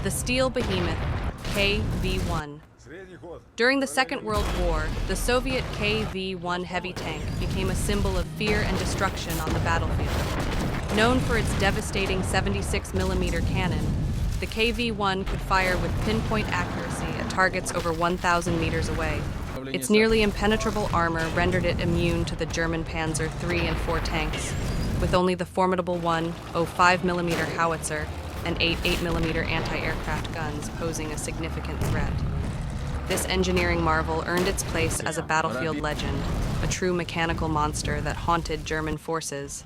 the steel behemoth KV-1. During the Second World War, the Soviet KV-1 heavy tank became a symbol of fear and destruction on the battlefield. Known for its devastating 76mm cannon, the KV-1 could fire with pinpoint accuracy at targets over 1,000 meters away. Its nearly impenetrable armor rendered it immune to the German Panzer III and IV tanks, with only the formidable 105mm howitzer and 8.8mm anti-aircraft guns posing a significant threat. This engineering marvel earned its place as a battlefield legend, a true mechanical monster that haunted German forces.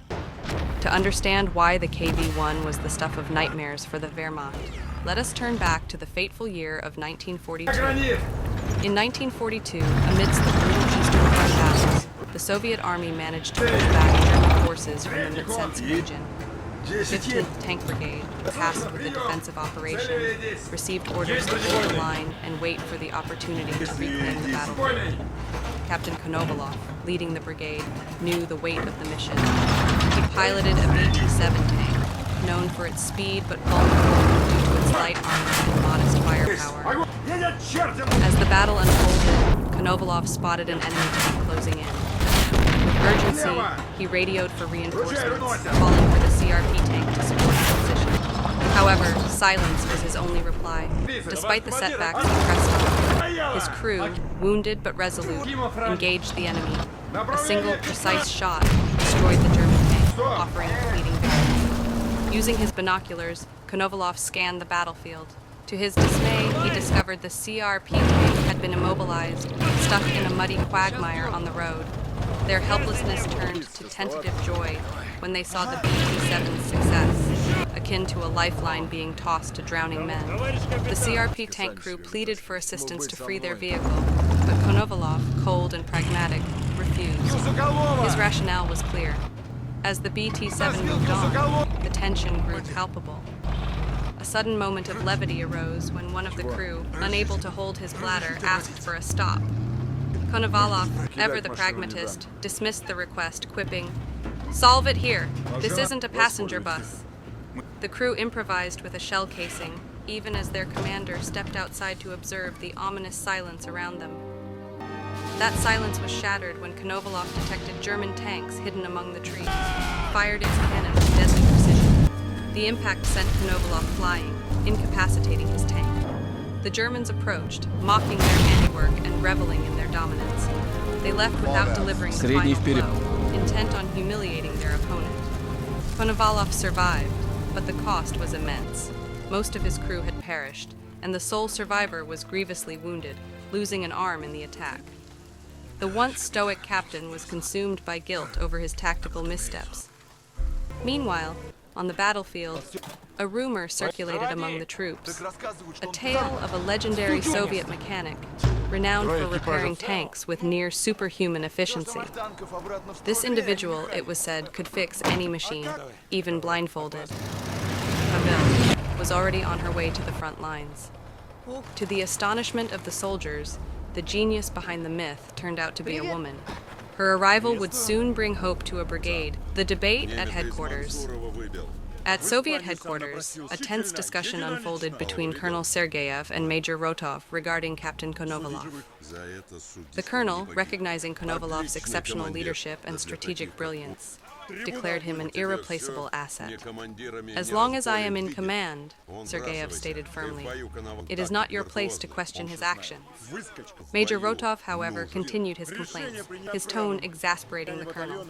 To understand why the KV-1 was the stuff of nightmares for the Wehrmacht, let us turn back to the fateful year of 1942. In 1942, amidst the brutal Eastern Front battles, the Soviet Army managed to push back German forces from the Mtsensk region. The 15th Tank Brigade, tasked with the defensive operation, received orders to hold the line and wait for the opportunity to reclaim the battlefield. Captain Konovalov, leading the brigade, knew the weight of the mission. He piloted a BT-7 tank, known for its speed but vulnerable due to its light armor and modest firepower. As the battle unfolded, Konovalov spotted an enemy tank closing in. With urgency, he radioed for reinforcements, calling for the CRP tank to support his position. However, silence was his only reply. Despite the setbacks, he pressed on. His crew, wounded but resolute, engaged the enemy. A single, precise shot destroyed the German tank, offering a fleeting victory. Using his binoculars, Konovalov scanned the battlefield. To his dismay, he discovered the CRP tank had been immobilized, stuck in a muddy quagmire on the road. Their helplessness turned to tentative joy when they saw the BT-7's success, akin to a lifeline being tossed to drowning men. The CRP tank crew pleaded for assistance to free their vehicle, but Konovalov, cold and pragmatic, refused. His rationale was clear. As the BT-7 moved on, the tension grew palpable. A sudden moment of levity arose when one of the crew, unable to hold his bladder, asked for a stop. Konovalov, ever the pragmatist, dismissed the request, quipping, "Solve it here. This isn't a passenger bus." The crew improvised with a shell casing, even as their commander stepped outside to observe the ominous silence around them. That silence was shattered when Konovalov detected German tanks hidden among the trees, fired its cannon with deadly precision. The impact sent Konovalov flying, incapacitating his tank. The Germans approached, mocking their handiwork and reveling in their dominance. They left without delivering the final blow, intent on humiliating their opponent. Konovalov survived, but the cost was immense. Most of his crew had perished, and the sole survivor was grievously wounded, losing an arm in the attack. The once stoic captain was consumed by guilt over his tactical missteps. Meanwhile, on the battlefield, a rumor circulated among the troops, a tale of a legendary Soviet mechanic, renowned for repairing tanks with near superhuman efficiency. This individual, it was said, could fix any machine, even blindfolded. Pavel was already on her way to the front lines. To the astonishment of the soldiers, the genius behind the myth turned out to be a woman. Her arrival would soon bring hope to a brigade. The debate at headquarters. At Soviet headquarters, a tense discussion unfolded between Colonel Sergeyev and Major Rotov regarding Captain Konovalov. The colonel, recognizing Konovalov's exceptional leadership and strategic brilliance, declared him an irreplaceable asset. "As long as I am in command," Sergeyev stated firmly, "it is not your place to question his actions." Major Rotov, however, continued his complaints, his tone exasperating the colonel.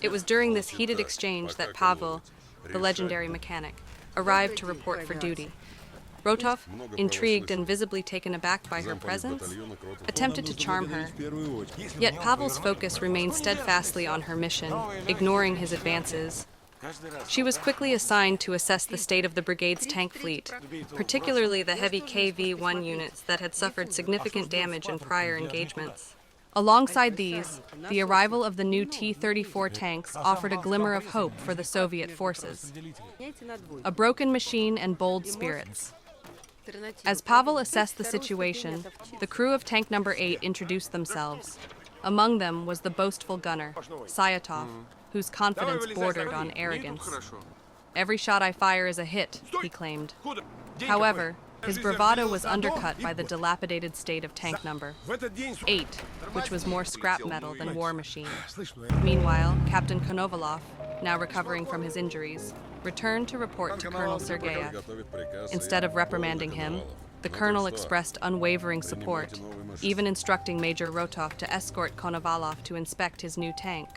It was during this heated exchange that Pavel, the legendary mechanic, arrived to report for duty. Rotov, intrigued and visibly taken aback by her presence, attempted to charm her. Yet Pavel's focus remained steadfastly on her mission, ignoring his advances. She was quickly assigned to assess the state of the brigade's tank fleet, particularly the heavy KV-1 units that had suffered significant damage in prior engagements. Alongside these, the arrival of the new T-34 tanks offered a glimmer of hope for the Soviet forces. A broken machine and bold spirits. As Pavel assessed the situation, the crew of tank number 8 introduced themselves. Among them was the boastful gunner, Sayatov, whose confidence bordered on arrogance. "Every shot I fire is a hit," he claimed. However, his bravado was undercut by the dilapidated state of tank number 8, which was more scrap metal than war machine. Meanwhile, Captain Konovalov, now recovering from his injuries, returned to report to Colonel Sergeyev. Instead of reprimanding him, the colonel expressed unwavering support, even instructing Major Rotov to escort Konovalov to inspect his new tank.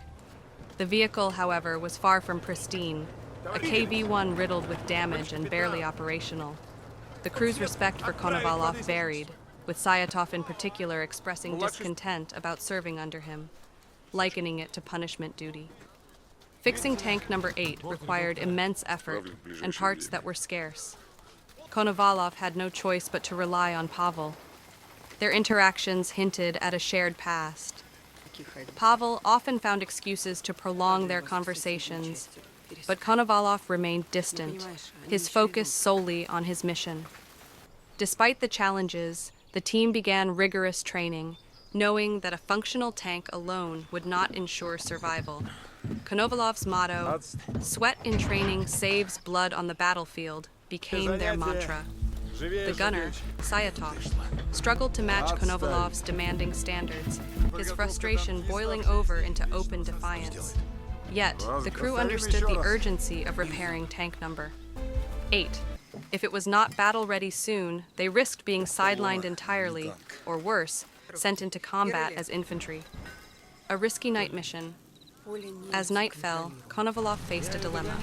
The vehicle, however, was far from pristine, a KV-1 riddled with damage and barely operational. The crew's respect for Konovalov varied, with Sayatov in particular expressing discontent about serving under him, likening it to punishment duty. Fixing tank number 8 required immense effort and parts that were scarce. Konovalov had no choice but to rely on Pavel. Their interactions hinted at a shared past. Pavel often found excuses to prolong their conversations, but Konovalov remained distant, his focus solely on his mission. Despite the challenges, the team began rigorous training, knowing that a functional tank alone would not ensure survival. Konovalov's motto, "Sweat in training saves blood on the battlefield," became their mantra. The gunner, Sayatov, struggled to match Konovalov's demanding standards, his frustration boiling over into open defiance. Yet, the crew understood the urgency of repairing tank number 8. If it was not battle-ready soon, they risked being sidelined entirely, or worse, sent into combat as infantry. A risky night mission. As night fell, Konovalov faced a dilemma.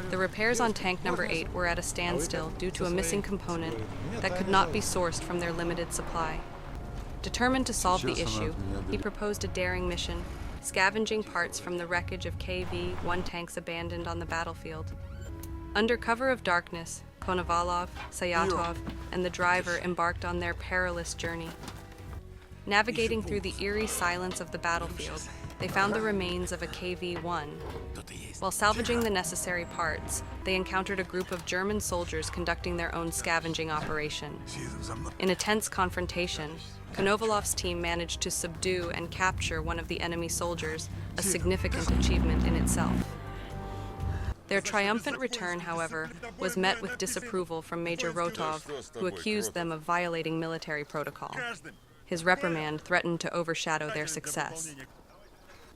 The repairs on tank number 8 were at a standstill due to a missing component that could not be sourced from their limited supply. Determined to solve the issue, he proposed a daring mission, scavenging parts from the wreckage of KV-1 tanks abandoned on the battlefield. Under cover of darkness, Konovalov, Sayatov, and the driver embarked on their perilous journey. Navigating through the eerie silence of the battlefield, they found the remains of a KV-1. While salvaging the necessary parts, they encountered a group of German soldiers conducting their own scavenging operation. In a tense confrontation, Konovalov's team managed to subdue and capture one of the enemy soldiers, a significant achievement in itself. Their triumphant return, however, was met with disapproval from Major Rotov, who accused them of violating military protocol. His reprimand threatened to overshadow their success.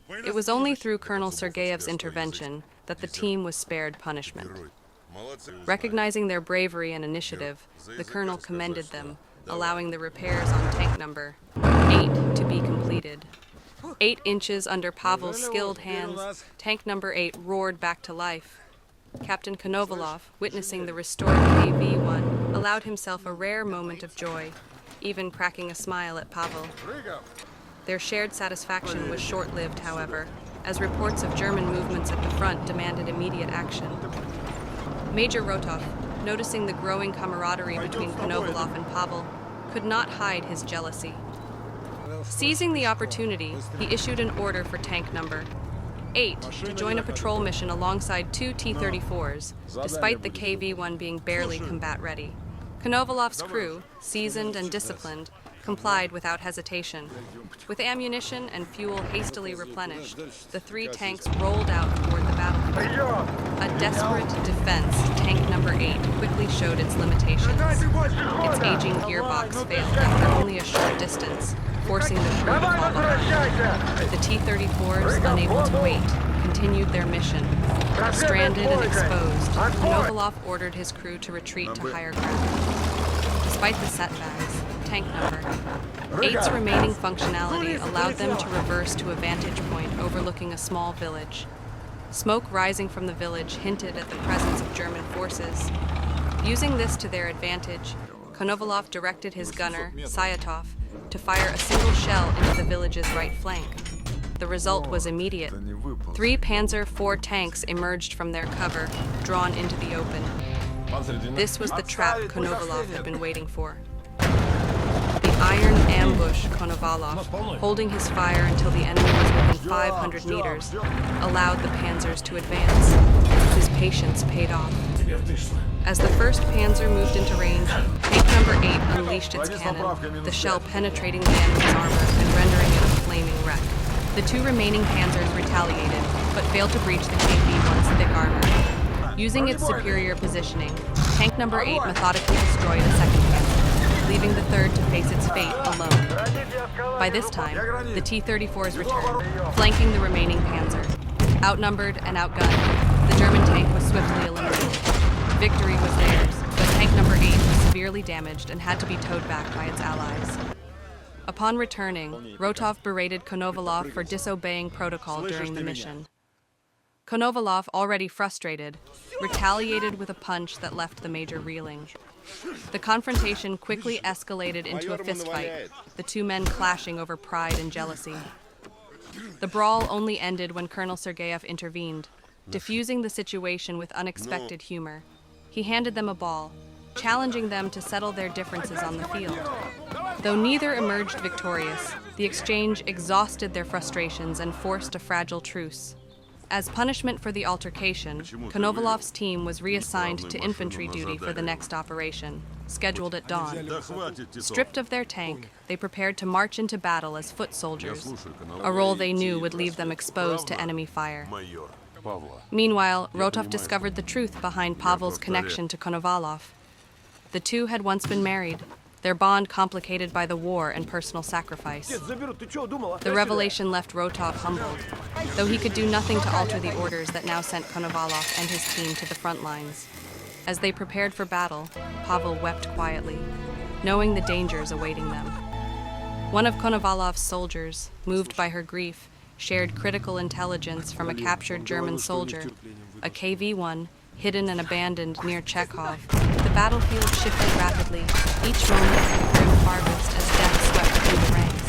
It was only through Colonel Sergeyev's intervention that the team was spared punishment. Recognizing their bravery and initiative, the colonel commended them, allowing the repairs on tank number 8 to be completed. 8 inches under Pavel's skilled hands, tank number 8 roared back to life. Captain Konovalov, witnessing the restored KV-1, allowed himself a rare moment of joy, even cracking a smile at Pavel. Their shared satisfaction was short-lived, however, as reports of German movements at the front demanded immediate action. Major Rotov, noticing the growing camaraderie between Konovalov and Pavel, could not hide his jealousy. Seizing the opportunity, he issued an order for tank number 8 to join a patrol mission alongside 2 T-34s, despite the KV-1 being barely combat-ready. Konovalov's crew, seasoned and disciplined, complied without hesitation. With ammunition and fuel hastily replenished, the 3 tanks rolled out toward the battlefield. A desperate defense, tank number 8 quickly showed its limitations. Its aging gearbox failed after only a short distance, forcing the crew to fall behind. The T-34s, unable to wait, continued their mission. Stranded and exposed, Konovalov ordered his crew to retreat to higher ground. Despite the setbacks, tank number 8's remaining functionality allowed them to reverse to a vantage point overlooking a small village. Smoke rising from the village hinted at the presence of German forces. Using this to their advantage, Konovalov directed his gunner, Sayatov, to fire a single shell into the village's right flank. The result was immediate. 3 Panzer IV tanks emerged from their cover, drawn into the open. This was the trap Konovalov had been waiting for. The iron ambush Konovalov, holding his fire until the enemy was within 500 meters, allowed the panzers to advance. His patience paid off. As the first panzer moved into range, tank number 8 unleashed its cannon, the shell penetrating the enemy's armor and rendering it a flaming wreck. The 2 remaining panzers retaliated, but failed to breach the KV-1's thick armor. Using its superior positioning, Tank number 8 methodically destroyed a second Panzer, leaving the third to face its fate alone. By this time, the T-34s returned, flanking the remaining Panzer. Outnumbered and outgunned, the German tank was swiftly eliminated. Victory was theirs, but tank number 8 was severely damaged and had to be towed back by its allies. Upon returning, Rotov berated Konovalov for disobeying protocol during the mission. Konovalov, already frustrated, retaliated with a punch that left the major reeling. The confrontation quickly escalated into a fistfight, the two men clashing over pride and jealousy. The brawl only ended when Colonel Sergeyev intervened, diffusing the situation with unexpected humor. He handed them a ball, challenging them to settle their differences on the field. Though neither emerged victorious, the exchange exhausted their frustrations and forced a fragile truce. As punishment for the altercation, Konovalov's team was reassigned to infantry duty for the next operation, scheduled at dawn. Stripped of their tank, they prepared to march into battle as foot soldiers, a role they knew would leave them exposed to enemy fire. Meanwhile, Rotov discovered the truth behind Pavel's connection to Konovalov. The two had once been married, their bond complicated by the war and personal sacrifice. The revelation left Rotov humbled, though he could do nothing to alter the orders that now sent Konovalov and his team to the front lines. As they prepared for battle, Pavel wept quietly, knowing the dangers awaiting them. One of Konovalov's soldiers, moved by her grief, shared critical intelligence from a captured German soldier, a KV-1, hidden and abandoned near Chekhov. The battlefield shifted rapidly, each moment a grim harvest as death swept through the ranks.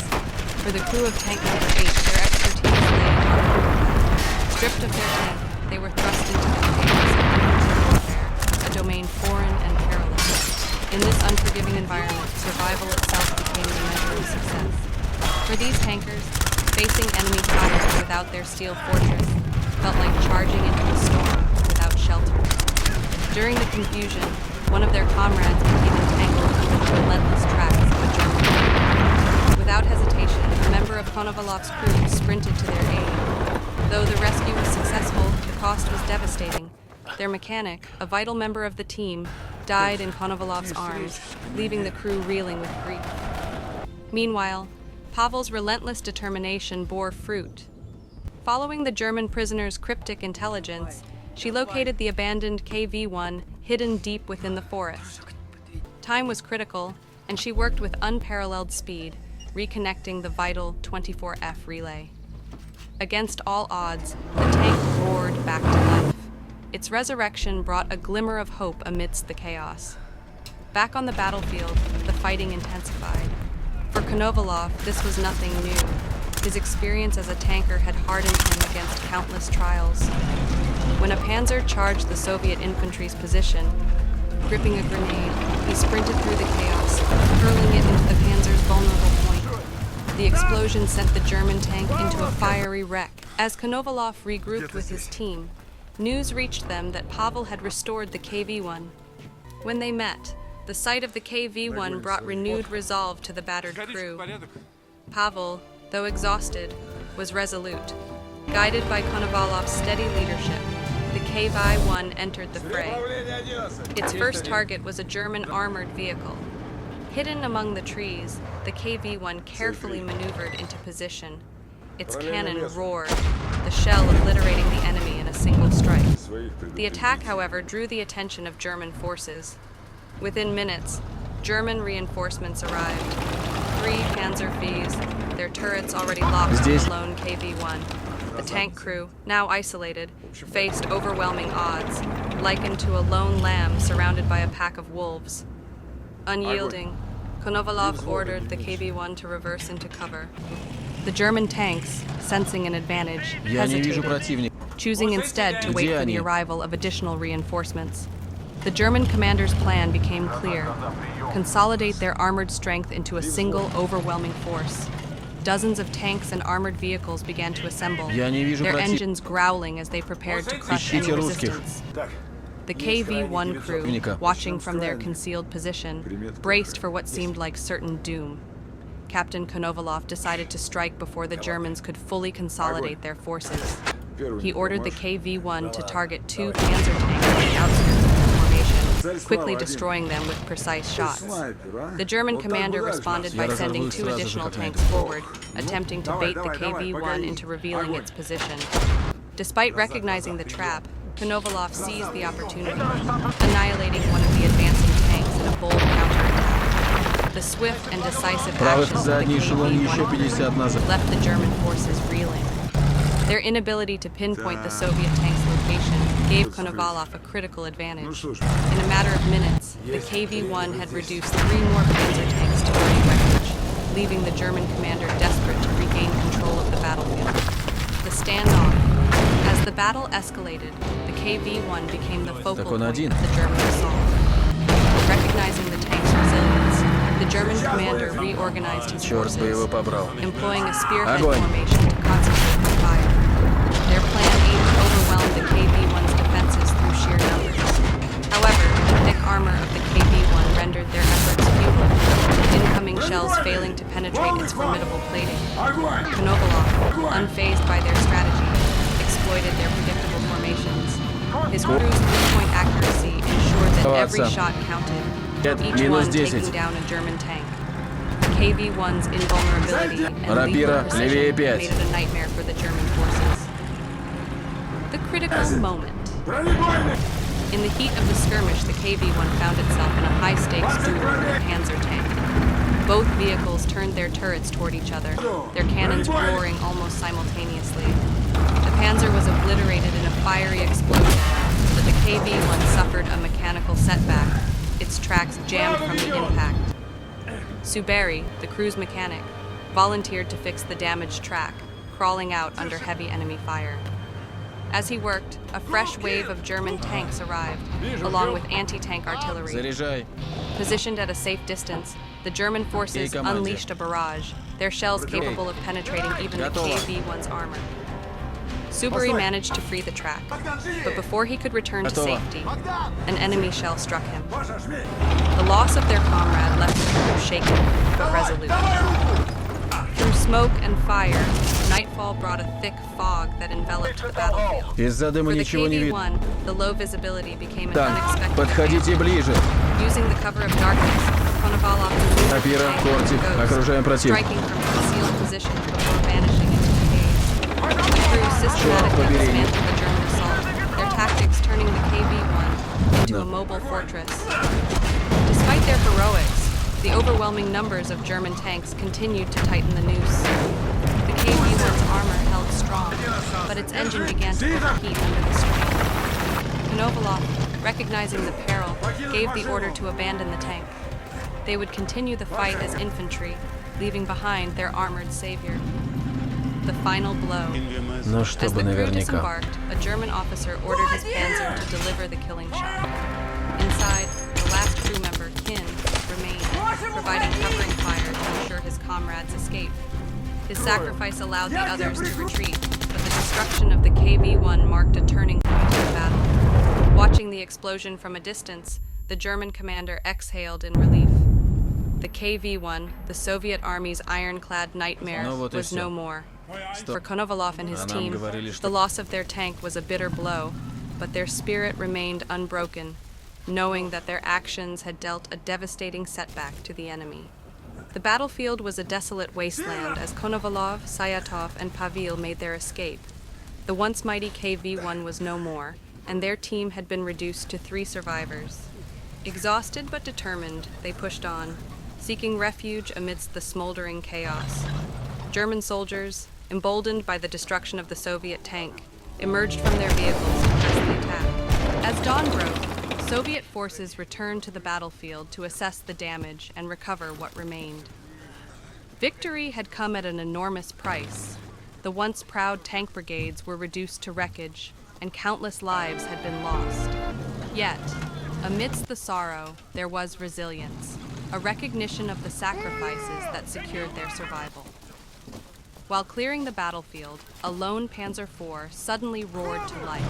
For the crew of tank number 8, their expertise lay in armor. Stripped of their tank, they were thrust into the chaos of infantry warfare, a domain foreign and perilous. In this unforgiving environment, survival itself became the measure of success. For these tankers, facing enemy cavalry without their steel fortress felt like charging into a storm without shelter. During the confusion, one of their comrades became entangled under the relentless tracks of a German tank. Without hesitation, a member of Konovalov's crew sprinted to their aid. Though the rescue was successful, the cost was devastating. Their mechanic, a vital member of the team, died in Konovalov's arms, leaving the crew reeling with grief. Meanwhile, Pavel's relentless determination bore fruit. Following the German prisoner's cryptic intelligence, she located the abandoned KV-1 hidden deep within the forest. Time was critical, and she worked with unparalleled speed, reconnecting the vital 24F relay. Against all odds, the tank roared back to life. Its resurrection brought a glimmer of hope amidst the chaos. Back on the battlefield, the fighting intensified. For Konovalov, this was nothing new. His experience as a tanker had hardened him against countless trials. When a panzer charged the Soviet infantry's position, gripping a grenade, he sprinted through the chaos, hurling it into the panzer's vulnerable point. The explosion sent the German tank into a fiery wreck. As Konovalov regrouped with his team, news reached them that Pavel had restored the KV-1. When they met, the sight of the KV-1 brought renewed resolve to the battered crew. Pavel, though exhausted, was resolute. Guided by Konovalov's steady leadership, the KV-1 entered the fray. Its first target was a German armored vehicle. Hidden among the trees, the KV-1 carefully maneuvered into position. Its cannon roared, the shell obliterating the enemy in a single strike. The attack, however, drew the attention of German forces. Within minutes, German reinforcements arrived. 3 Panzer Vs, their turrets already locked to the lone KV-1. The tank crew, now isolated, faced overwhelming odds, likened to a lone lamb surrounded by a pack of wolves. Unyielding, Konovalov ordered the KV-1 to reverse into cover. The German tanks, sensing an advantage, hesitated, choosing instead to wait for the arrival of additional reinforcements. The German commander's plan became clear: consolidate their armored strength into a single, overwhelming force. Dozens of tanks and armored vehicles began to assemble, their engines growling as they prepared to crush any resistance. The KV-1 crew, watching from their concealed position, braced for what seemed like certain doom. Captain Konovalov decided to strike before the Germans could fully consolidate their forces. He ordered the KV-1 to target 2 panzer tanks on the outskirts of the formation, quickly destroying them with precise shots. The German commander responded by sending 2 additional tanks forward, attempting to bait the KV-1 into revealing its position. Despite recognizing the trap, Konovalov seized the opportunity, annihilating one of the advancing tanks in a bold counterattack. The swift and decisive actions of the KV-1 left the German forces reeling. Their inability to pinpoint the Soviet tank's location gave Konovalov a critical advantage. In a matter of minutes, the KV-1 had reduced 3 more panzer tanks to burning wreckage, leaving the German commander desperate to regain control of the battlefield. The standoff. As the battle escalated, the KV-1 became the focal point of the German assault. Recognizing the tank's resilience, the German commander reorganized his forces, employing a spearhead formation to concentrate the fire. Their plan aimed to overwhelm the KV-1's defenses through sheer numbers. However, the thick armor of the KV-1 rendered their efforts futile, incoming shells failing to penetrate its formidable plating. Konovalov, unfazed by their strategy, exploited their predictable formations. His crew's 3-point accuracy ensured that every shot counted, each one taking down a German tank. The KV-1's invulnerability and lethal precision made it a nightmare for the German forces. The critical moment. In the heat of the skirmish, the KV-1 found itself in a high-stakes duel with a Panzer tank. Both vehicles turned their turrets toward each other, their cannons roaring almost simultaneously. The Panzer was obliterated in a fiery explosion, but the KV-1 suffered a mechanical setback, its tracks jammed from the impact. Suberi, the crew's mechanic, volunteered to fix the damaged track, crawling out under heavy enemy fire. As he worked, a fresh wave of German tanks arrived, along with anti-tank artillery. Positioned at a safe distance, the German forces unleashed a barrage, their shells capable of penetrating even the KV-1's armor. Suberi managed to free the track, but before he could return to safety, an enemy shell struck him. The loss of their comrade left the crew shaken, but resolute. Through smoke and fire, nightfall brought a thick fog that enveloped the battlefield. For the KV-1, the low visibility became an unexpected advantage. Using the cover of darkness, Konovalov moved the tank like a ghost, striking from concealed positions before vanishing into the haze. The crew systematically dismantled the German assault, their tactics turning the KV-1 into a mobile fortress. Despite their heroics, the overwhelming numbers of German tanks continued to tighten the noose. The KV-1's armor held strong, but its engine began to overheat under the strain. Konovalov, recognizing the peril, gave the order to abandon the tank. They would continue the fight as infantry, leaving behind their armored savior. The final blow. As the crew disembarked, a German officer ordered his panzer to deliver the killing shot. Inside, the last crew member, Kin, remained, providing covering fire to ensure his comrades' escape. His sacrifice allowed the others to retreat, but the destruction of the KV-1 marked a turning point in the battle. Watching the explosion from a distance, the German commander exhaled in relief. The KV-1, the Soviet Army's ironclad nightmare, was no more. For Konovalov and his team, the loss of their tank was a bitter blow, but their spirit remained unbroken, knowing that their actions had dealt a devastating setback to the enemy. The battlefield was a desolate wasteland as Konovalov, Sayatov, and Pavel made their escape. The once mighty KV-1 was no more, and their team had been reduced to 3 survivors. Exhausted but determined, they pushed on, seeking refuge amidst the smoldering chaos. German soldiers, emboldened by the destruction of the Soviet tank, emerged from their vehicles to press the attack. As dawn broke, Soviet forces returned to the battlefield to assess the damage and recover what remained. Victory had come at an enormous price. The once proud tank brigades were reduced to wreckage, and countless lives had been lost. Yet, amidst the sorrow, there was resilience, a recognition of the sacrifices that secured their survival. While clearing the battlefield, a lone Panzer IV suddenly roared to life.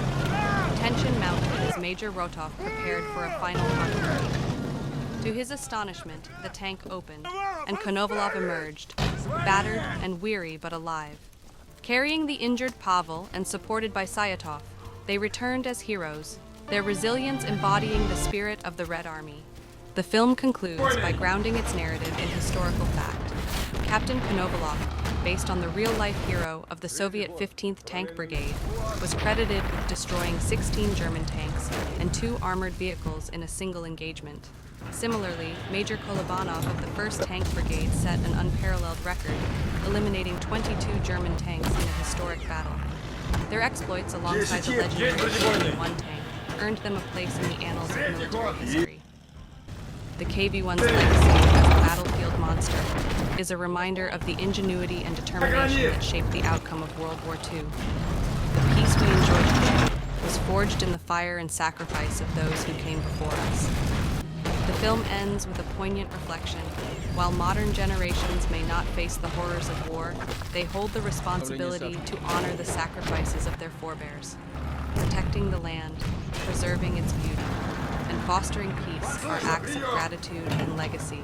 Tension mounted as Major Rotov prepared for a final conflict. To his astonishment, the tank opened, and Konovalov emerged, battered and weary but alive. Carrying the injured Pavel and supported by Sayatov, they returned as heroes, their resilience embodying the spirit of the Red Army. The film concludes by grounding its narrative in historical fact. Captain Konovalov, based on the real-life hero of the Soviet 15th Tank Brigade, was credited with destroying 16 German tanks and 2 armored vehicles in a single engagement. Similarly, Major Kolobanov of the 1st Tank Brigade set an unparalleled record, eliminating 22 German tanks in a historic battle. Their exploits, alongside the legendary KV-1 tank, earned them a place in the annals of military history. The KV-1's legacy as a battlefield monster is a reminder of the ingenuity and determination that shaped the outcome of World War II. The peace we enjoy today was forged in the fire and sacrifice of those who came before us. The film ends with a poignant reflection. While modern generations may not face the horrors of war, they hold the responsibility to honor the sacrifices of their forebears. Protecting the land, preserving its beauty, and fostering peace are acts of gratitude and legacy